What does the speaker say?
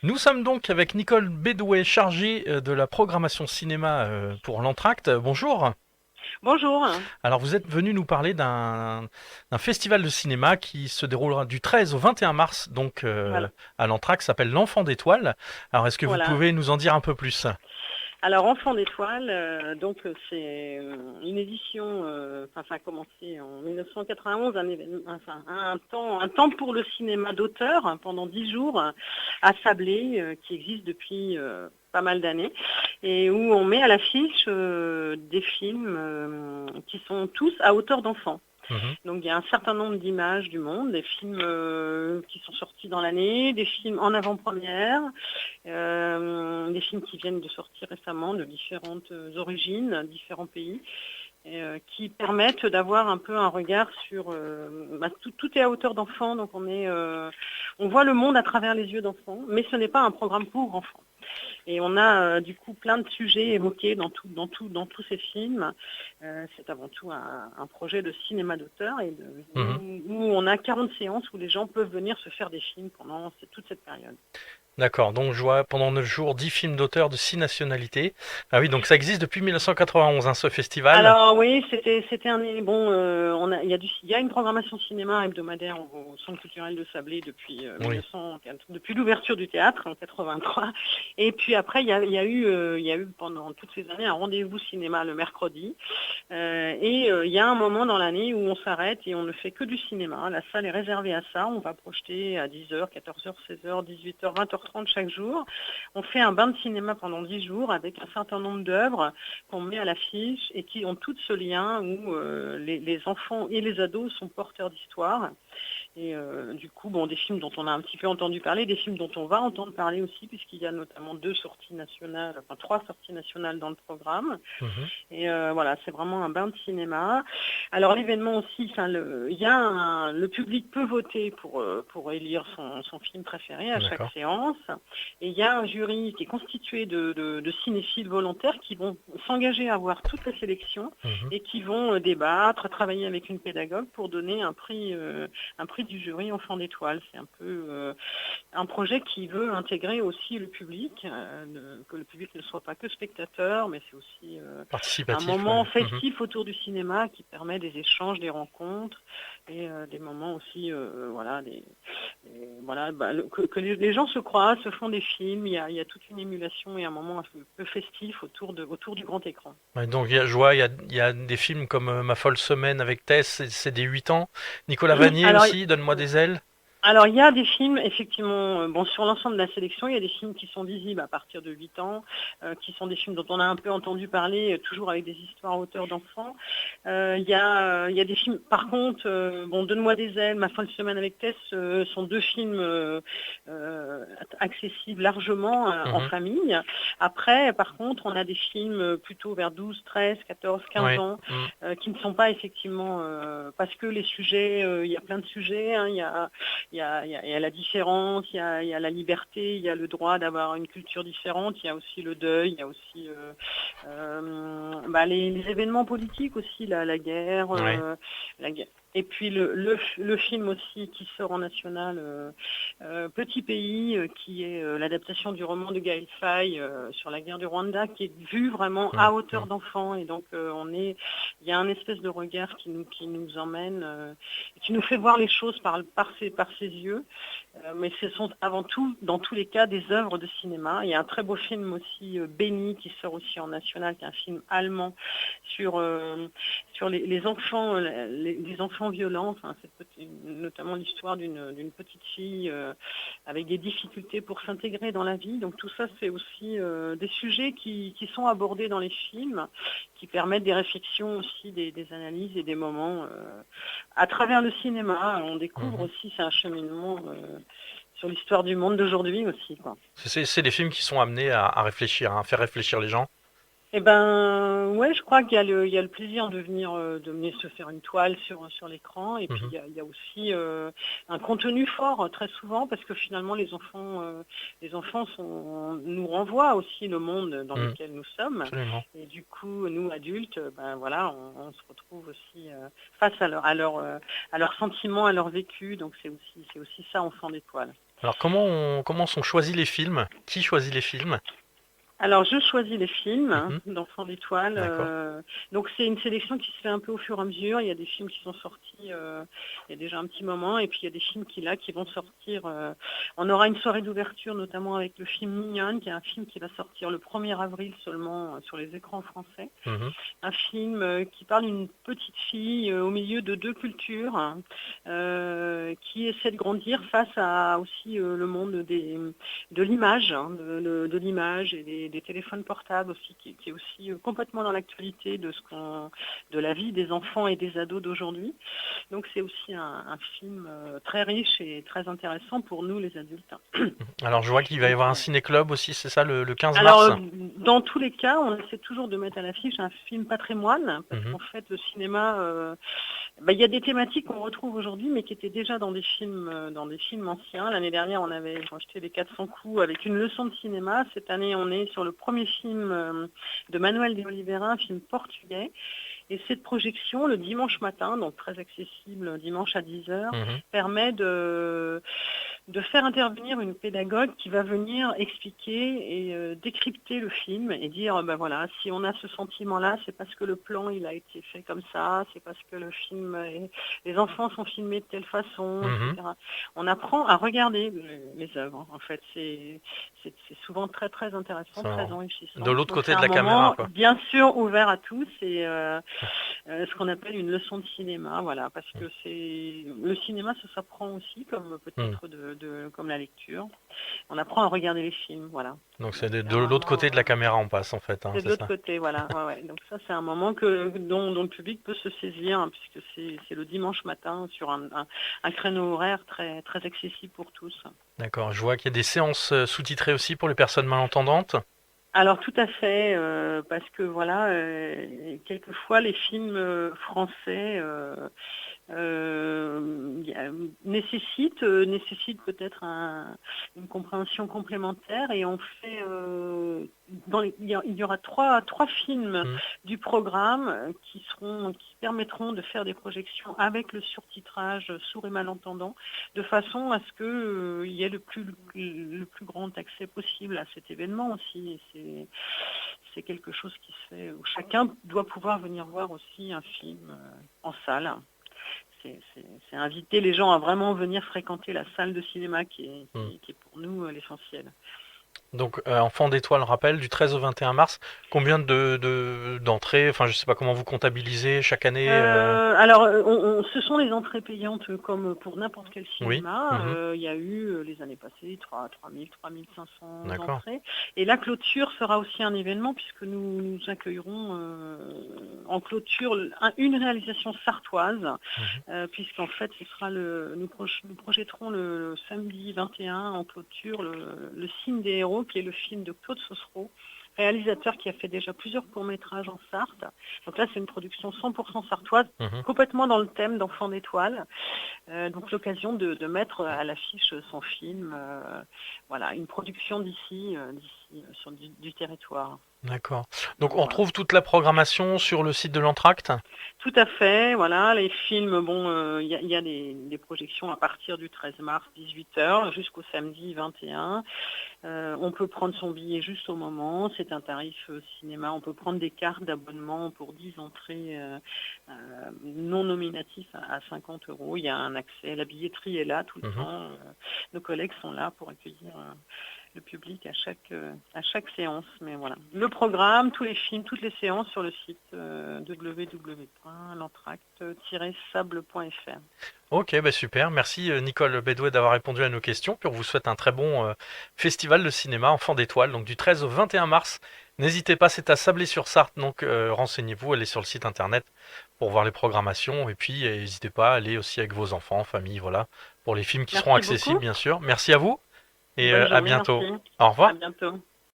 Nous sommes donc avec Nicole Bédouet, chargée de la programmation cinéma pour l'Entracte. Bonjour. Bonjour. Alors vous êtes venu nous parler d'un festival de cinéma qui se déroulera du 13 au 21 mars, donc Voilà. à l'Entracte, s'appelle l'Enfant d'étoiles. Alors est-ce que vous Voilà. pouvez nous en dire un peu plus? Alors, Enfant d'étoiles, c'est une édition, ça a commencé en 1991, un événement, un temps pour le cinéma d'auteur pendant 10 jours à Sablé, qui existe depuis pas mal d'années, et où on met à l'affiche des films qui sont tous à hauteur d'enfant. Mhm. Donc il y a un certain nombre d'images du monde, des films qui sont sortis dans l'année, des films en avant-première, des films qui viennent de sortir récemment de différentes origines, différents pays, qui permettent d'avoir un peu un regard sur... tout est à hauteur d'enfant, donc on voit le monde à travers les yeux d'enfants, mais ce n'est pas un programme pour enfants. Et on a du coup plein de sujets évoqués dans tous ces films. C'est avant tout un projet de cinéma d'auteur Mhm. où on a 40 séances où les gens peuvent venir se faire des films pendant toute cette période. D'accord, donc je vois pendant 9 jours 10 films d'auteurs de 6 nationalités. Ah oui, donc ça existe depuis 1991, hein, ce festival. Alors oui, c'était un bon. Il y a une programmation cinéma hebdomadaire au Centre culturel de Sablé depuis Oui. 1900, depuis l'ouverture du théâtre en 83. Et puis après, il y a eu pendant toutes ces années un rendez-vous cinéma le mercredi. Il y a un moment dans l'année où on s'arrête et on ne fait que du cinéma. La salle est réservée à ça. On va projeter à 10h, 14h, 16h, 18h, 20h30 chaque jour. On fait un bain de cinéma pendant 10 jours avec un certain nombre d'œuvres qu'on met à l'affiche et qui ont toutes ce lien où les enfants et les ados sont porteurs d'histoire. Et du coup, bon, des films dont on a un petit peu entendu parler, des films dont on va entendre parler aussi, puisqu'il y a notamment trois sorties nationales dans le programme. Mhm. Et voilà, c'est vraiment un bain de cinéma. Alors l'événement aussi, le public peut voter pour élire son film préféré à chaque D'accord. séance. Et il y a un jury qui est constitué de cinéphiles volontaires qui vont s'engager à voir toute la sélection Mhm. et qui vont débattre, travailler avec une pédagogue pour donner un prix du jury Enfant d'étoiles. C'est un peu un projet qui veut intégrer aussi le public, que le public ne soit pas que spectateur, mais c'est aussi un Participatif, ouais. moment Mhm. festif autour du cinéma qui permet des échanges, des rencontres et des moments aussi, que les gens se croisent, se font des films. Il y a toute une émulation et un moment un peu festif autour du grand écran. Ouais, donc je vois, il y a des films comme Ma folle semaine avec Tess, c'est des 8 ans. Nicolas Vanier Alors, aussi, Donne-moi des ailes. Alors, il y a des films, effectivement, bon, sur l'ensemble de la sélection, il y a des films qui sont visibles à partir de 8 ans, qui sont des films dont on a un peu entendu parler, toujours avec des histoires à hauteur d'enfants. Il y a des films, par contre, bon, Donne-moi des ailes, Ma folle semaine avec Tess, sont deux films accessibles largement en Mhm. famille. Après, par contre, on a des films plutôt vers 12, 13, 14, 15 Ouais. ans, Mhm. qui ne sont pas effectivement, parce que les sujets, il y a plein de sujets, hein, il y a la différence, il y a la liberté, il y a le droit d'avoir une culture différente, il y a aussi le deuil, il y a aussi les événements politiques aussi, Ouais. la guerre. Et puis le film aussi qui sort en national, Petit pays, qui est l'adaptation du roman de Gaël Faye sur la guerre du Rwanda, qui est vu vraiment Mhm. à hauteur Mhm. d'enfant. Et donc il y a un espèce de regard qui nous emmène, qui nous fait voir les choses par ses yeux. Mais ce sont avant tout, dans tous les cas, des œuvres de cinéma. Il y a un très beau film aussi, Béni, qui sort aussi en national, qui est un film allemand sur, sur les enfants, les enfants violents, enfin, notamment l'histoire d'une petite fille avec des difficultés pour s'intégrer dans la vie. Donc tout ça, c'est aussi des sujets qui sont abordés dans les films, qui permettent des réflexions aussi, des analyses et des moments à travers le cinéma. On découvre Mhm. aussi, c'est un cheminement sur l'histoire du monde d'aujourd'hui aussi, quoi. C'est des films qui sont amenés à réfléchir, à faire réfléchir les gens. Eh ben, ouais, je crois qu'il y a le plaisir de venir se faire une toile sur l'écran. Et puis, Mhm. il y a aussi un contenu fort, très souvent, parce que finalement, les enfants nous renvoient aussi le monde dans Mhm. lequel nous sommes. Absolument. Et du coup, nous, adultes, ben voilà, on se retrouve aussi face à leurs sentiments, à leur vécu. Donc, c'est aussi ça, Enfant d'étoile. Alors comment sont choisis les films? Qui choisit les films? Alors, je choisis les films Mhm. d'Enfants d'étoiles. D'accord. Donc, c'est une sélection qui se fait un peu au fur et à mesure. Il y a des films qui sont sortis il y a déjà un petit moment, et puis il y a des films qui vont sortir. On aura une soirée d'ouverture, notamment avec le film Mignonne, qui est un film qui va sortir le 1er avril seulement sur les écrans français. Mhm. Un film qui parle d'une petite fille au milieu de deux cultures, hein, qui essaie de grandir face à aussi le monde de l'image, hein, de l'image et des téléphones portables aussi, qui est aussi complètement dans l'actualité de la vie des enfants et des ados d'aujourd'hui. Donc c'est aussi un film très riche et très intéressant pour nous les adultes. Alors je vois qu'il va y Donc, avoir un ciné-club aussi, c'est ça, le 15 alors, mars? dans tous les cas, on essaie toujours de mettre à l'affiche un film patrimoine, parce Mhm. qu'en fait, le cinéma, il y a des thématiques qu'on retrouve aujourd'hui, mais qui étaient déjà dans des films anciens. L'année dernière, on avait projeté Les 400 coups avec une leçon de cinéma. Cette année, on est sur le premier film de Manuel de Oliveira, un film portugais. Et cette projection, le dimanche matin, donc très accessible, dimanche à 10 heures, Mhm. permet de faire intervenir une pédagogue qui va venir expliquer et décrypter le film et dire, ben voilà, si on a ce sentiment-là, c'est parce que le plan il a été fait comme ça, c'est parce que le film, les enfants sont filmés de telle façon, Mhm. etc. On apprend à regarder les œuvres. En fait, c'est souvent très très intéressant, C'est très marrant. De enrichissant. l'autre Donc c'est côté de un la caméra, moment quoi. bien sûr ouvert à tous et ce qu'on appelle une leçon de cinéma, voilà, parce que c'est le cinéma, ça s'apprend aussi, comme Mhm. peut-être comme la lecture. On apprend à regarder les films, voilà. Donc Donc c'est de, c'est de un l'autre moment, côté de la caméra on passe en fait, hein, c'est de c'est l'autre ça. côté, voilà. Ouais, ouais. Donc ça, c'est un moment dont le public peut se saisir, hein, puisque c'est le dimanche matin sur un créneau horaire très très accessible pour tous. D'accord. Je vois qu'il y a des séances sous-titrées aussi pour les personnes malentendantes. Alors tout à fait, parce que voilà, quelquefois les films français nécessite peut-être une compréhension complémentaire et on fait il y aura trois films Mhm. du programme qui permettront de faire des projections avec le surtitrage sourds et malentendants de façon à ce que il y ait le plus grand accès possible à cet événement aussi. Et c'est quelque chose qui se fait où chacun doit pouvoir venir voir aussi un film en salle. C'est inviter les gens à vraiment venir fréquenter la salle de cinéma Mhm. qui est pour nous l'essentiel. Donc Enfant d'étoile, rappel, du 13 au 21 mars. Combien d'entrées, enfin je sais pas comment vous comptabilisez chaque année. Alors, ce sont les entrées payantes comme pour n'importe quel Oui. cinéma. Mhm. Il y a eu les années passées 3 500 D'accord. entrées. Et la clôture sera aussi un événement puisque nous accueillerons en clôture une réalisation sartoise, Mhm. puisqu'en fait, nous projetterons le samedi 21 en clôture le Signe des héros, qui est le film de Claude Sossereau, réalisateur qui a fait déjà plusieurs courts-métrages en Sarthe. Donc là, c'est une production 100% sartoise, Mhm. complètement dans le thème d'Enfants d'étoiles. Donc l'occasion de mettre à l'affiche son film. Voilà, une production d'ici sur du territoire. D'accord. Donc Donc on voilà. retrouve toute la programmation sur le site de l'Entracte. Tout à fait, voilà, les films, bon, il y a des projections à partir du 13 mars 18 h jusqu'au samedi 21. On peut prendre son billet juste au moment, c'est un tarif cinéma. On peut prendre des cartes d'abonnement pour 10 entrées non nominatifs à 50 euros. Il y a un accès, la billetterie est là tout le Mhm. temps. Nos collègues sont là pour accueillir le public à chaque séance. Mais voilà, le programme, tous les films, toutes les séances sur le site www.lentracte-sable.fr. Ok, bah super. Merci Nicole Bédouet d'avoir répondu à nos questions. Puis on vous souhaite un très bon festival de cinéma Enfant d'étoile, donc du 13 au 21 mars. N'hésitez pas, c'est à Sablé-sur-Sarthe, donc renseignez-vous, allez sur le site internet pour voir les programmations. Et puis n'hésitez pas à aller aussi avec vos enfants, famille, voilà, pour les films qui seront Merci accessibles, beaucoup. bien sûr. Merci à vous et Bonne à journée, bientôt. merci. Au À revoir. bientôt.